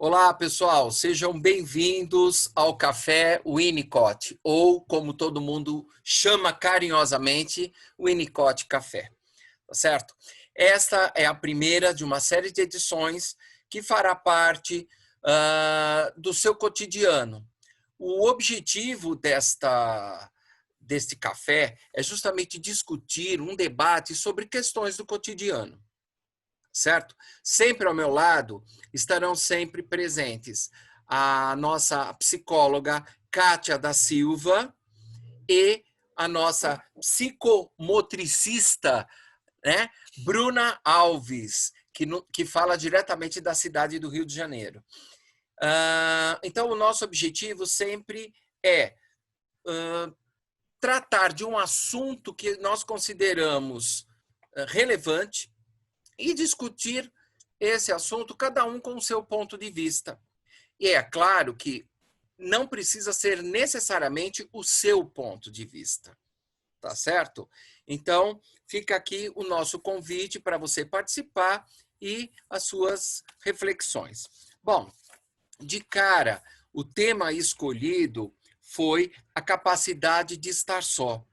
Olá, pessoal, sejam bem-vindos ao Café Winnicott, ou como todo mundo chama carinhosamente, Winnicott Café, tá certo? Esta é a primeira de uma série de edições que fará parte do seu cotidiano. O objetivo deste café é justamente discutir um debate sobre questões do cotidiano. Certo? Sempre ao meu lado estarão sempre presentes a nossa psicóloga Kátia da Silva e a nossa psicomotricista, né, Bruna Alves, que fala diretamente da cidade do Rio de Janeiro. Então, o nosso objetivo sempre é tratar de um assunto que nós consideramos relevante e discutir esse assunto, cada um com o seu ponto de vista. E é claro que não precisa ser necessariamente o seu ponto de vista, tá certo? Então, fica aqui o nosso convite para você participar e as suas reflexões. Bom, de cara, o tema escolhido foi a capacidade de estar só,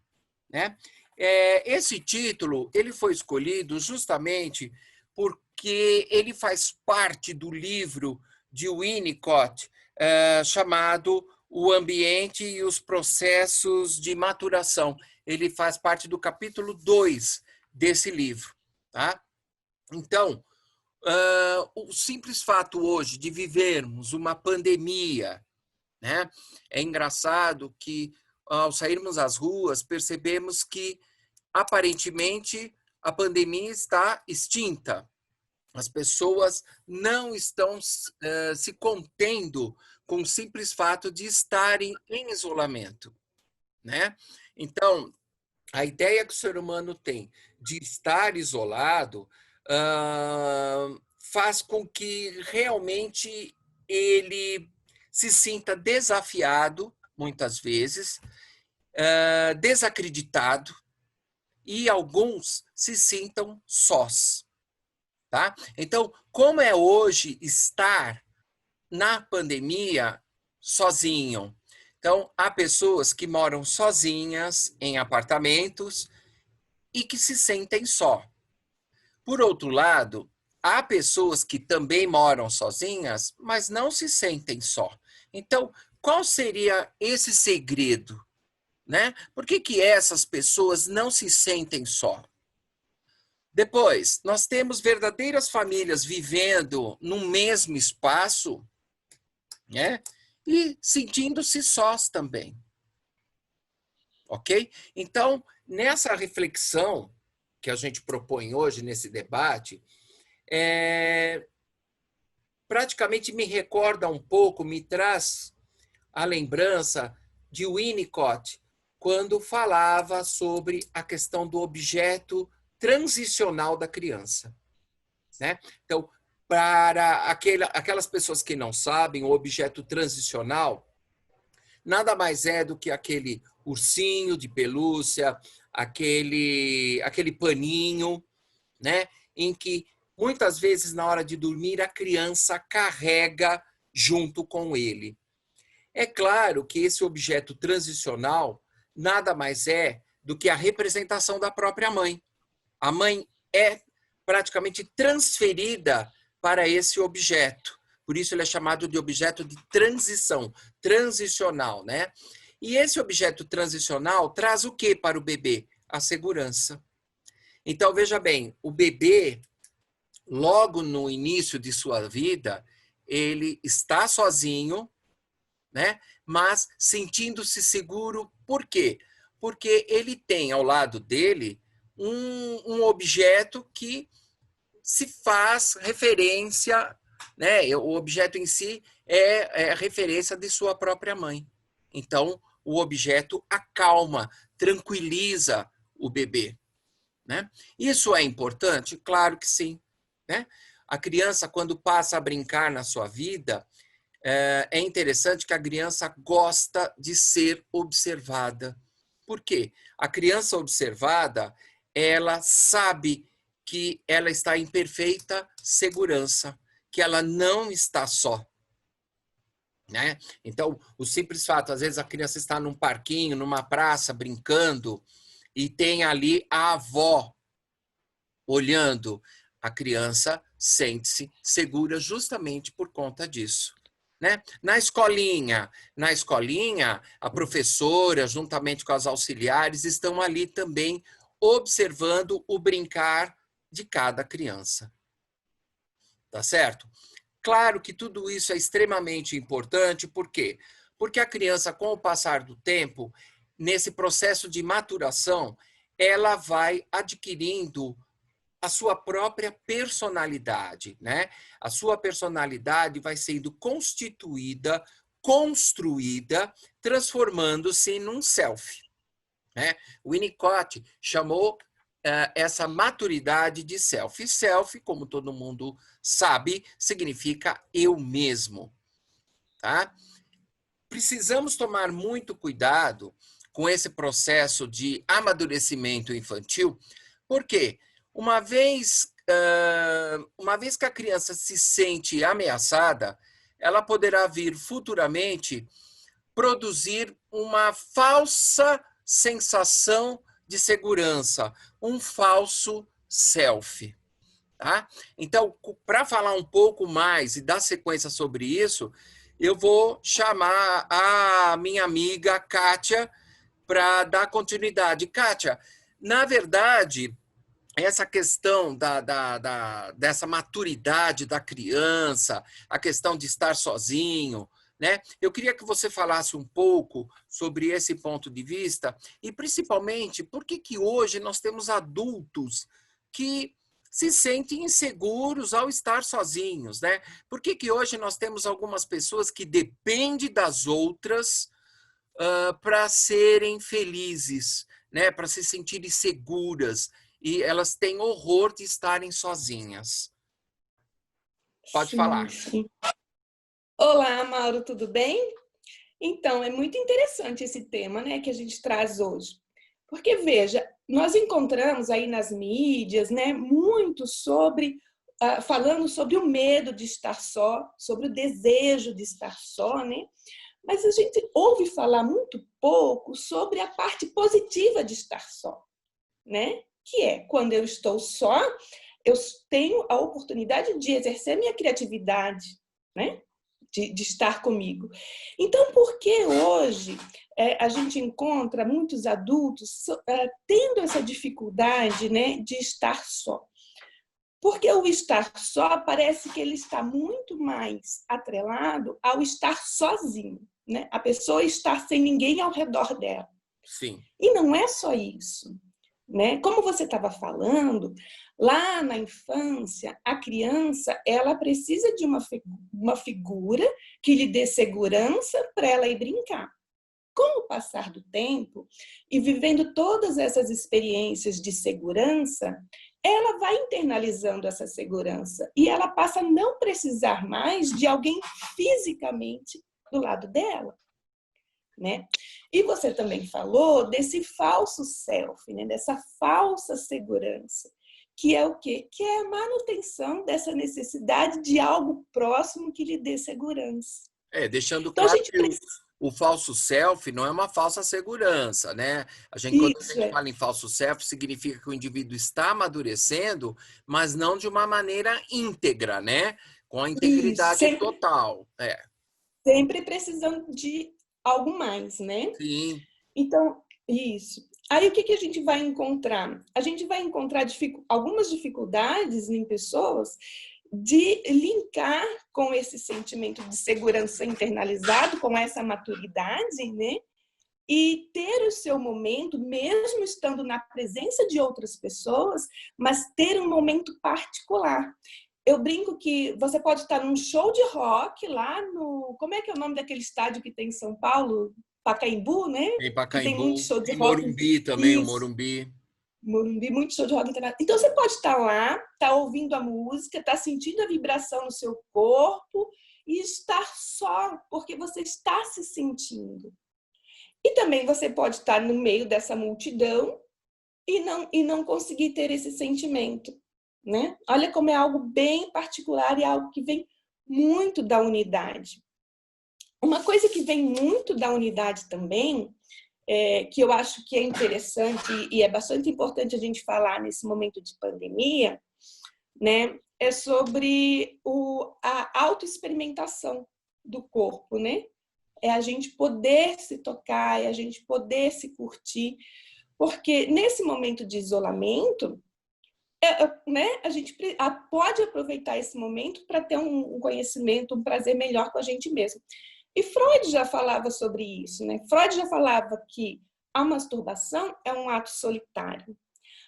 né? Esse título ele foi escolhido justamente porque ele faz parte do livro de Winnicott chamado O Ambiente e os Processos de Maturação. Ele faz parte do capítulo 2 desse livro. Tá? Então, o simples fato hoje de vivermos uma pandemia, né? É engraçado que, ao sairmos às ruas, percebemos que, aparentemente, a pandemia está extinta. As pessoas não estão se contendo com o simples fato de estarem em isolamento, né? Então, a ideia que o ser humano tem de estar isolado faz com que realmente ele se sinta desafiado, muitas vezes, desacreditado, e alguns se sintam sós. Tá? Então, como é hoje estar na pandemia sozinho? Então, há pessoas que moram sozinhas em apartamentos e que se sentem só. Por outro lado, há pessoas que também moram sozinhas, mas não se sentem só. Então, qual seria esse segredo? Né? Por que essas pessoas não se sentem só? Depois, nós temos verdadeiras famílias vivendo no mesmo espaço, né? E sentindo-se sós também. Ok? Então, nessa reflexão que a gente propõe hoje nesse debate, praticamente me recorda um pouco, me traz a lembrança de Winnicott, quando falava sobre a questão do objeto transicional da criança. Né? Então, para aquelas pessoas que não sabem, o objeto transicional nada mais é do que aquele ursinho de pelúcia, aquele paninho, né? Em que muitas vezes na hora de dormir a criança carrega junto com ele. É claro que esse objeto transicional nada mais é do que a representação da própria mãe. A mãe é praticamente transferida para esse objeto. Por isso ele é chamado de objeto de transição, transicional, né? E esse objeto transicional traz o que para o bebê? A segurança. Então, veja bem, o bebê, logo no início de sua vida, ele está sozinho, né? Mas sentindo-se seguro. Por quê? Porque ele tem ao lado dele um objeto que se faz referência, né? O objeto em si é a referência de sua própria mãe. Então, o objeto acalma, tranquiliza o bebê. Né? Isso é importante? Claro que sim. Né? A criança, quando passa a brincar na sua vida, é interessante que a criança gosta de ser observada. Por quê? A criança observada, ela sabe que ela está em perfeita segurança, que ela não está só. né? Então, o simples fato, às vezes a criança está num parquinho, numa praça, brincando, e tem ali a avó olhando, a criança sente-se segura justamente por conta disso. Né? Na escolinha, a professora, juntamente com as auxiliares, estão ali também observando o brincar de cada criança. Tá certo? Claro que tudo isso é extremamente importante, por quê? Porque a criança, com o passar do tempo, nesse processo de maturação, ela vai adquirindo a sua própria personalidade, né? A sua personalidade vai sendo constituída, construída, transformando-se num self, né? O Winnicott chamou essa maturidade de self. E self, como todo mundo sabe, significa eu mesmo, tá? Precisamos tomar muito cuidado com esse processo de amadurecimento infantil, porque uma vez que a criança se sente ameaçada, ela poderá vir futuramente produzir uma falsa sensação de segurança, um falso self. Tá? Então, para falar um pouco mais e dar sequência sobre isso, eu vou chamar a minha amiga Kátia para dar continuidade. Kátia, na verdade, essa questão dessa maturidade da criança, a questão de estar sozinho, né? Eu queria que você falasse um pouco sobre esse ponto de vista e, principalmente, por que hoje nós temos adultos que se sentem inseguros ao estar sozinhos, né? Por que hoje nós temos algumas pessoas que dependem das outras para serem felizes, né? Para se sentirem seguras, e elas têm horror de estarem sozinhas. Pode Sim, falar. sim. Olá, Mauro, tudo bem? Então, é muito interessante esse tema, né, que a gente traz hoje. Porque, veja, nós encontramos aí nas mídias, né, muito sobre, falando sobre o medo de estar só, sobre o desejo de estar só, né? Mas a gente ouve falar muito pouco sobre a parte positiva de estar só, né? Que é, quando eu estou só, eu tenho a oportunidade de exercer minha criatividade, né? De estar comigo. Então, por que hoje a gente encontra muitos adultos tendo essa dificuldade, né, de estar só? Porque o estar só parece que ele está muito mais atrelado ao estar sozinho, né? A pessoa estar sem ninguém ao redor dela. Sim. E não é só isso, né? Como você estava falando, lá na infância, a criança ela precisa de uma figura que lhe dê segurança para ela ir brincar. Com o passar do tempo e vivendo todas essas experiências de segurança, ela vai internalizando essa segurança e ela passa a não precisar mais de alguém fisicamente do lado dela. Né? E você também falou desse falso self, né? Dessa falsa segurança, que é o quê? Que é a manutenção dessa necessidade de algo próximo que lhe dê segurança. Deixando Então, a claro gente que o falso self não é uma falsa segurança, né? Quando a Isso gente é. fala em falso self, significa que o indivíduo está amadurecendo, mas não de uma maneira íntegra, né? Com a Isso, integridade total. sempre precisando de algo mais, né? Sim. Então, isso. Aí o que a gente vai encontrar? A gente vai encontrar algumas dificuldades em pessoas de linkar com esse sentimento de segurança internalizado, com essa maturidade, né? E ter o seu momento, mesmo estando na presença de outras pessoas, mas ter um momento particular. Eu brinco que você pode estar num show de rock lá no... Como é que é o nome daquele estádio que tem em São Paulo? Pacaembu, né? Em Que tem muito Pacaembu, show de em rock. Morumbi também, o Isso. Morumbi. Morumbi, muito show de rock internacional. Então, você pode estar lá, estar ouvindo a música, estar sentindo a vibração no seu corpo e estar só, porque você está se sentindo. E também você pode estar no meio dessa multidão e não conseguir ter esse sentimento, né? Olha como é algo bem particular e algo que vem muito da unidade. Uma coisa que vem muito da unidade também, que eu acho que é interessante e é bastante importante a gente falar nesse momento de pandemia, né, é sobre a autoexperimentação do corpo, né? É a gente poder se tocar, é a gente poder se curtir, porque nesse momento de isolamento, né, a gente pode aproveitar esse momento para ter um conhecimento, um prazer melhor com a gente mesmo. E Freud já falava sobre isso, né? Freud já falava que a masturbação é um ato solitário.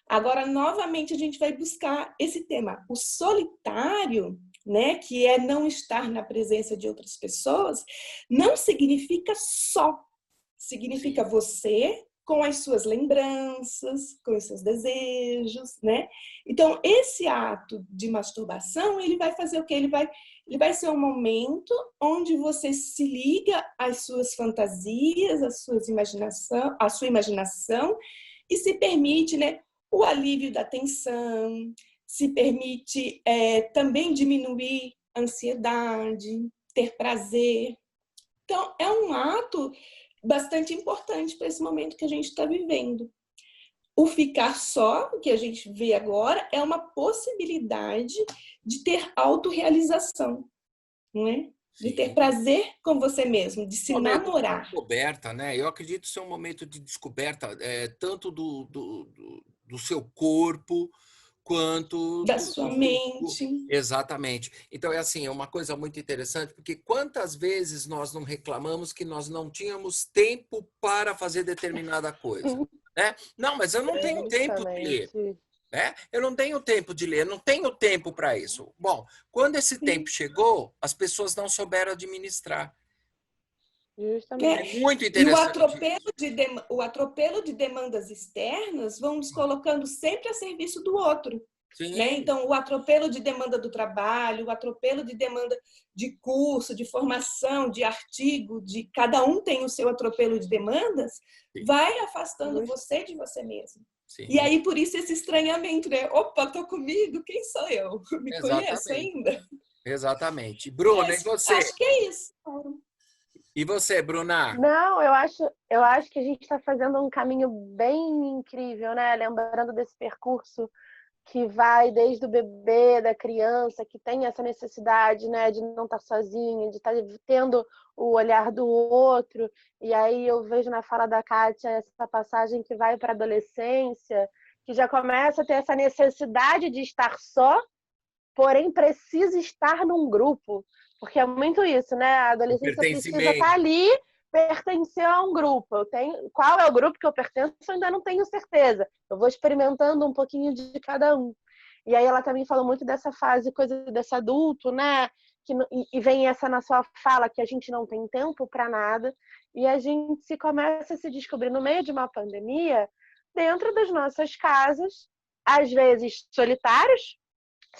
Agora, novamente, a gente vai buscar esse tema. O solitário, né, que é não estar na presença de outras pessoas, não significa só. Significa Sim. você com as suas lembranças, com os seus desejos, né? Então, esse ato de masturbação, ele vai fazer o quê? Ele vai ser um momento onde você se liga às suas fantasias, à sua imaginação e se permite, né, o alívio da tensão, se permite também diminuir a ansiedade, ter prazer. Então, é um ato bastante importante para esse momento que a gente está vivendo. O ficar só, que a gente vê agora, é uma possibilidade de ter autorrealização, não é? De ter Sim. prazer com você mesmo, de se Momento de namorar. descoberta, né? Eu acredito ser um momento de descoberta, tanto do seu corpo quanto Da sua mente. exatamente. Então, é assim, é uma coisa muito interessante, porque quantas vezes nós não reclamamos que nós não tínhamos tempo para fazer determinada coisa, né? Não, mas eu não tenho tempo de ler. Justamente. Né? Eu não tenho tempo de ler, não tenho tempo para isso. Bom, quando esse tempo chegou, as pessoas não souberam administrar. É, É Justamente. muito e interessante isso. o atropelo de demandas externas vão nos colocando sempre a serviço do outro. Né? Sim, Então, o atropelo de demanda do trabalho, o atropelo de demanda de curso, de formação, de artigo, de cada um tem o seu atropelo de demandas, sim, vai afastando Just- você de você mesmo. E sim, aí, por isso, esse estranhamento, né? Opa, tô comigo, quem sou eu? Me conheço exatamente, ainda? exatamente. Bruna, e Mas você? acho que é isso. E você, Bruna? Não, eu acho que a gente está fazendo um caminho bem incrível, né? Lembrando desse percurso que vai desde o bebê, da criança, que tem essa necessidade, né, de não estar sozinho, de estar tendo o olhar do outro. E aí eu vejo na fala da Kátia essa passagem que vai para a adolescência, que já começa a ter essa necessidade de estar só, porém precisa estar num grupo. Porque é muito isso, né? A O adolescência precisa estar pertencimento. ali, pertencer a um grupo. Eu tenho, qual é o grupo que eu pertenço? Eu ainda não tenho certeza. Eu vou experimentando um pouquinho de cada um. E aí ela também falou muito dessa fase, coisa desse adulto, né? E vem essa na sua fala que a gente não tem tempo para nada. E a gente se começa a se descobrir no meio de uma pandemia, dentro das nossas casas, às vezes solitários,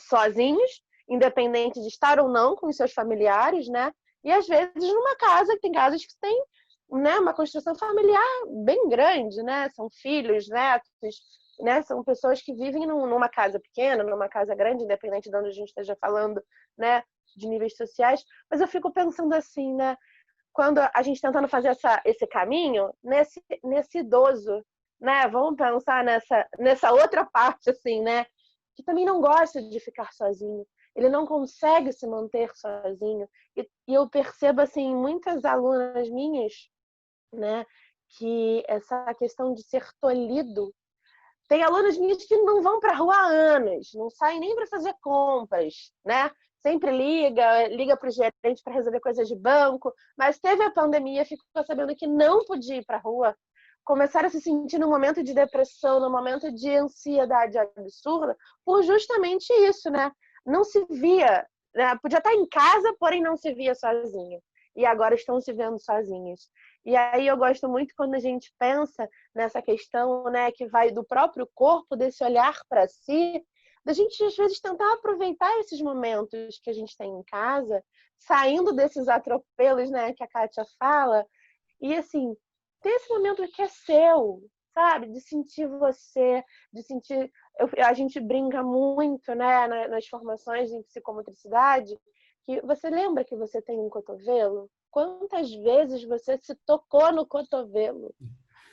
sozinhos, independente de estar ou não com os seus familiares, né? E às vezes numa casa, tem casas que tem, né, uma construção familiar bem grande, né? São filhos, netos, né? São pessoas que vivem numa casa pequena, numa casa grande, independente de onde a gente esteja falando, né? De níveis sociais. Mas eu fico pensando assim, né? Quando a gente tentando fazer esse caminho, nesse idoso, né? Vamos pensar nessa outra parte, assim, né? Que também não gosta de ficar sozinho. Ele não consegue se manter sozinho. E eu percebo, assim, muitas alunas minhas, né? Que essa questão de ser tolhido. Tem alunas minhas que não vão para a rua há anos, não saem nem para fazer compras, né? Sempre liga para o gerente para resolver coisas de banco, mas teve a pandemia, ficou sabendo que não podia ir para a rua, começaram a se sentir num momento de depressão, num momento de ansiedade absurda, por justamente isso, né? Não se via, né? Podia estar em casa, porém não se via sozinho. E agora estão se vendo sozinhos. E aí eu gosto muito quando a gente pensa nessa questão, né, que vai do próprio corpo, desse olhar para si, da gente às vezes tentar aproveitar esses momentos que a gente tem em casa, saindo desses atropelos, né, que a Kátia fala, e assim, ter esse momento que é seu, sabe? De sentir você, de sentir. A gente brinca muito, né, nas formações em psicomotricidade, que você lembra que você tem um cotovelo? Quantas vezes você se tocou no cotovelo?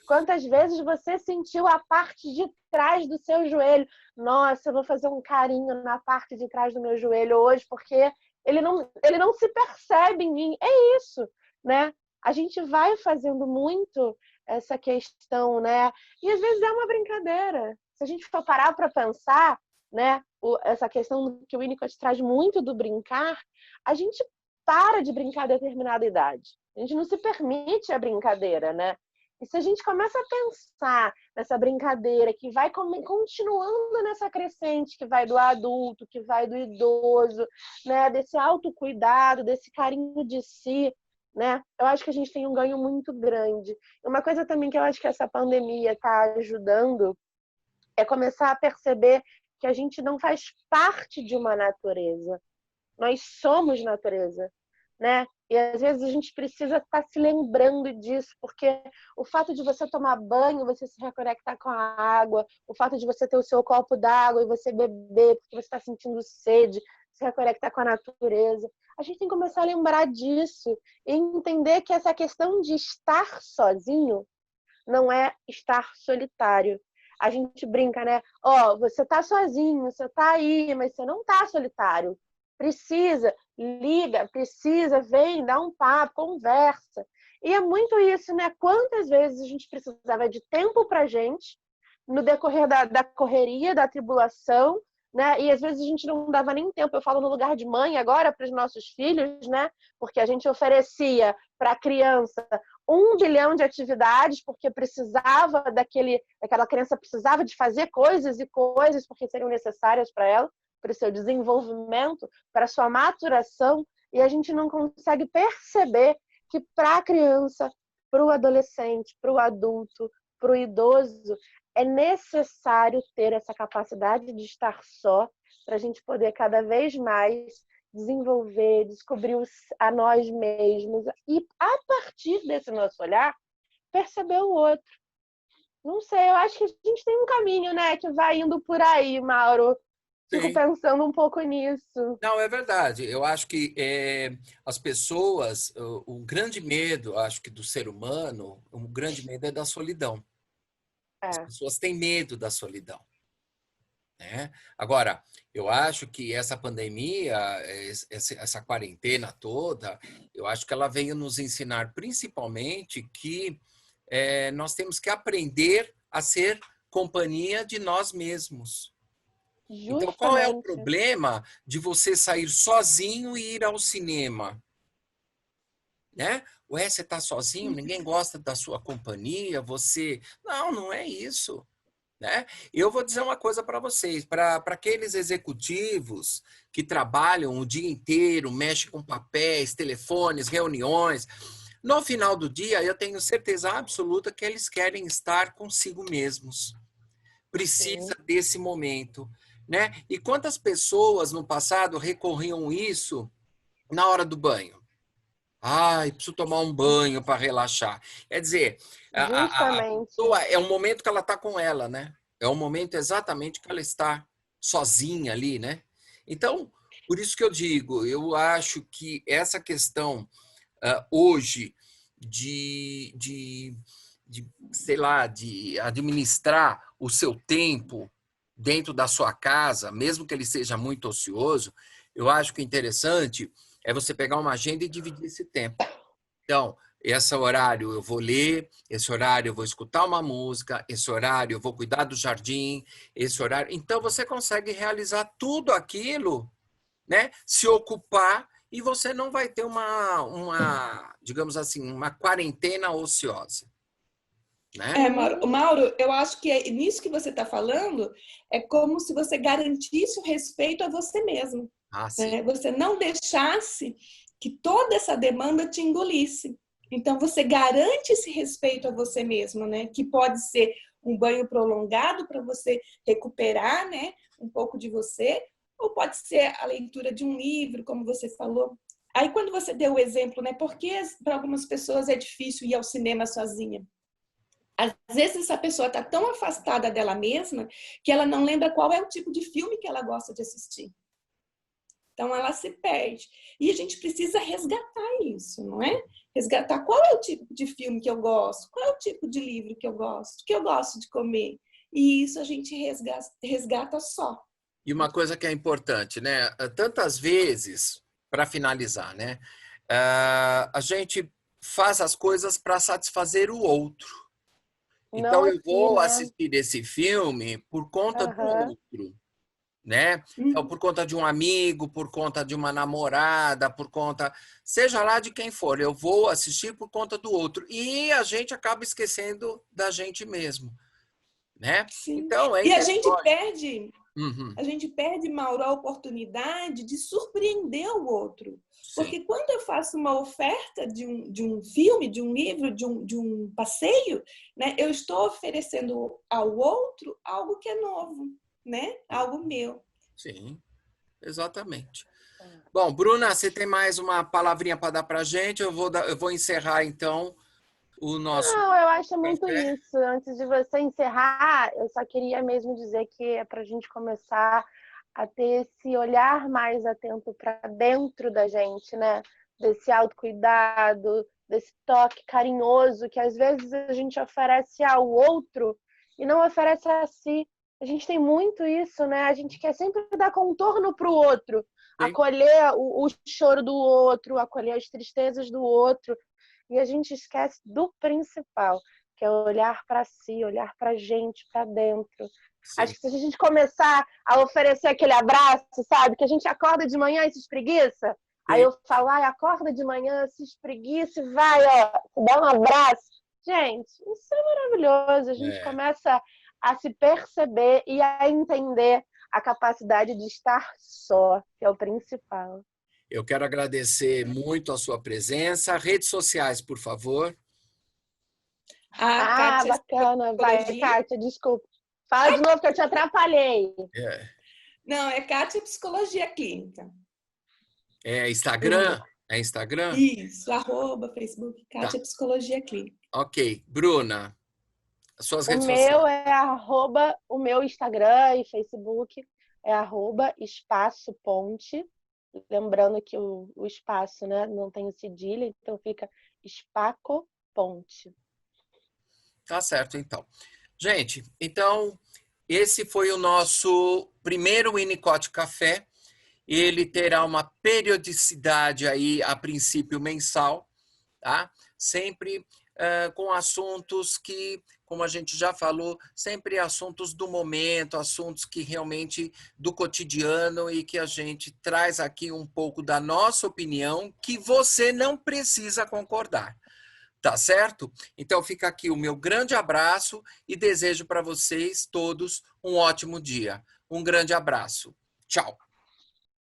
Quantas vezes você sentiu a parte de trás do seu joelho? Nossa, eu vou fazer um carinho na parte de trás do meu joelho hoje, porque ele não se percebe em mim. É isso, né? A gente vai fazendo muito essa questão, né? E às vezes é uma brincadeira. Se a gente for parar para pensar, né? Essa questão que o Winnicott traz muito do brincar, a gente para de brincar a determinada idade. A gente não se permite a brincadeira, né? E se a gente começa a pensar nessa brincadeira que vai continuando nessa crescente, que vai do adulto, que vai do idoso, né? Desse autocuidado, desse carinho de si, né? Eu acho que a gente tem um ganho muito grande. Uma coisa também que eu acho que essa pandemia está ajudando é começar a perceber que a gente não faz parte de uma natureza. Nós somos natureza, né? E às vezes a gente precisa estar se lembrando disso, porque o fato de você tomar banho, você se reconectar com a água, o fato de você ter o seu copo d'água e você beber porque você está sentindo sede, se reconectar com a natureza. A gente tem que começar a lembrar disso e entender que essa questão de estar sozinho não é estar solitário. A gente brinca, né? Ó, você tá sozinho, você tá aí, mas você não tá solitário. Precisa, liga, precisa, vem, dá um papo, conversa. E é muito isso, né? Quantas vezes a gente precisava de tempo pra gente, no decorrer da correria, da tribulação, né? E às vezes a gente não dava nem tempo. Eu falo no lugar de mãe agora para os nossos filhos, né? Porque a gente oferecia para a criança 1 bilhão de atividades, porque precisava aquela criança precisava de fazer coisas e coisas porque seriam necessárias para ela, para o seu desenvolvimento, para a sua maturação, e a gente não consegue perceber que para a criança, para o adolescente, para o adulto, para o idoso, é necessário ter essa capacidade de estar só para a gente poder cada vez mais desenvolver, descobrir a nós mesmos e, a partir desse nosso olhar, perceber o outro. Não sei, eu acho que a gente tem um caminho, né, que vai indo por aí, Mauro. Fico Sim. pensando um pouco nisso. Não, é verdade. Eu acho que as pessoas, o grande medo, acho que do ser humano, o grande medo é da solidão. As É, pessoas têm medo da solidão, né? Agora, eu acho que essa pandemia, essa quarentena toda, eu acho que ela veio nos ensinar principalmente que nós temos que aprender a ser companhia de nós mesmos. Então, qual é o justamente. problema de você sair sozinho e ir ao cinema? Né? Ué, você está sozinho, ninguém gosta da sua companhia, você... Não, não é isso. Né? Eu vou dizer uma coisa para vocês, para aqueles executivos que trabalham o dia inteiro, mexem com papéis, telefones, reuniões, no final do dia eu tenho certeza absoluta que eles querem estar consigo mesmos. Precisa Sim. desse momento. Né? E quantas pessoas no passado recorriam isso na hora do banho? Ai, preciso tomar um banho para relaxar. Quer dizer, a Justamente. pessoa é um momento que ela está com ela, né? É um momento exatamente que ela está sozinha ali, né? Então, por isso que eu digo, eu acho que essa questão hoje sei lá, de administrar o seu tempo dentro da sua casa, mesmo que ele seja muito ocioso, eu acho que o interessante é você pegar uma agenda e dividir esse tempo. Então, esse horário eu vou ler, esse horário eu vou escutar uma música, esse horário eu vou cuidar do jardim, esse horário... Então, você consegue realizar tudo aquilo, né? Se ocupar e você não vai ter digamos assim, uma quarentena ociosa, né? Sim, Mauro, eu acho que nisso que você está falando é como se você garantisse o respeito a você mesmo, Ah, sim. né? Você não deixasse que toda essa demanda te engolisse. Então, você garante esse respeito a você mesmo, né? Que pode ser um banho prolongado para você recuperar, né? Um pouco de você, ou pode ser a leitura de um livro, como você falou. Aí, quando você deu o exemplo, né? Porque para algumas pessoas é difícil ir ao cinema sozinha. Às vezes essa pessoa está tão afastada dela mesma que ela não lembra qual é o tipo de filme que ela gosta de assistir. Então, ela se perde. E a gente precisa resgatar isso, não é? Resgatar qual é o tipo de filme que eu gosto, qual é o tipo de livro que eu gosto de comer. E isso a gente resgata só. E uma coisa que é importante, né? Tantas vezes, para finalizar, né? A gente faz as coisas para satisfazer o outro. Não Então, eu aqui, vou né? assistir esse filme por conta do Aham. outro, né? Então, por conta de um amigo, por conta de uma namorada, por conta, seja lá de quem for, eu vou assistir por conta do outro. E a gente acaba esquecendo da gente mesmo, né? Sim. Então, é E interessante. Uhum, a gente perde, Mauro, a oportunidade de surpreender o outro. sim, Porque quando eu faço uma oferta de um filme, de um livro, de um passeio, né, eu estou oferecendo ao outro algo que é novo, né? Algo meu. sim, exatamente. Bom, Bruna, você tem mais uma palavrinha para dar para a gente? Eu vou encerrar, então, o nosso Não, eu acho muito café. isso. Antes de você encerrar, eu só queria mesmo dizer que é para a gente começar a ter esse olhar mais atento para dentro da gente, né? Desse autocuidado, desse toque carinhoso que às vezes a gente oferece ao outro e não oferece a si. A gente tem muito isso, né? A gente quer sempre dar contorno para o outro, Sim. acolher o choro do outro, acolher as tristezas do outro. E a gente esquece do principal, que é olhar para si, olhar para a gente, para dentro. Acho Sim. que se a gente começar a oferecer aquele abraço, sabe? Que a gente acorda de manhã e se espreguiça. Aí Sim. eu falo, ai, acorda de manhã, se espreguiça e vai, ó, dá um abraço. Gente, isso é maravilhoso. A gente É. começa a se perceber e a entender a capacidade de estar só, que é o principal. Eu quero agradecer muito a sua presença. Redes sociais, por favor. A Ah, Kátia bacana. Vai, Psicologia. Kátia, desculpa. Fala de novo que eu te atrapalhei. É, Não, é Kátia Psicologia Clínica. é O, Instagram? É Instagram? isso, arroba, Facebook, Tá. Kátia Psicologia Clínica. Ok. Bruna, suas O redes meu sociais. é arroba, o meu Instagram e Facebook é arroba espaço ponte. Lembrando que o espaço, né, não tem o cedilha, então fica espaco ponte. Tá certo, então. Gente, então, esse foi o nosso primeiro Winnicott Café. Ele terá uma periodicidade aí, a princípio, mensal, tá? Sempre com assuntos que, como a gente já falou, sempre assuntos do momento, assuntos que realmente do cotidiano e que a gente traz aqui um pouco da nossa opinião, que você não precisa concordar. Tá certo? Então fica aqui o meu grande abraço e desejo para vocês todos um ótimo dia. Um grande abraço. Tchau.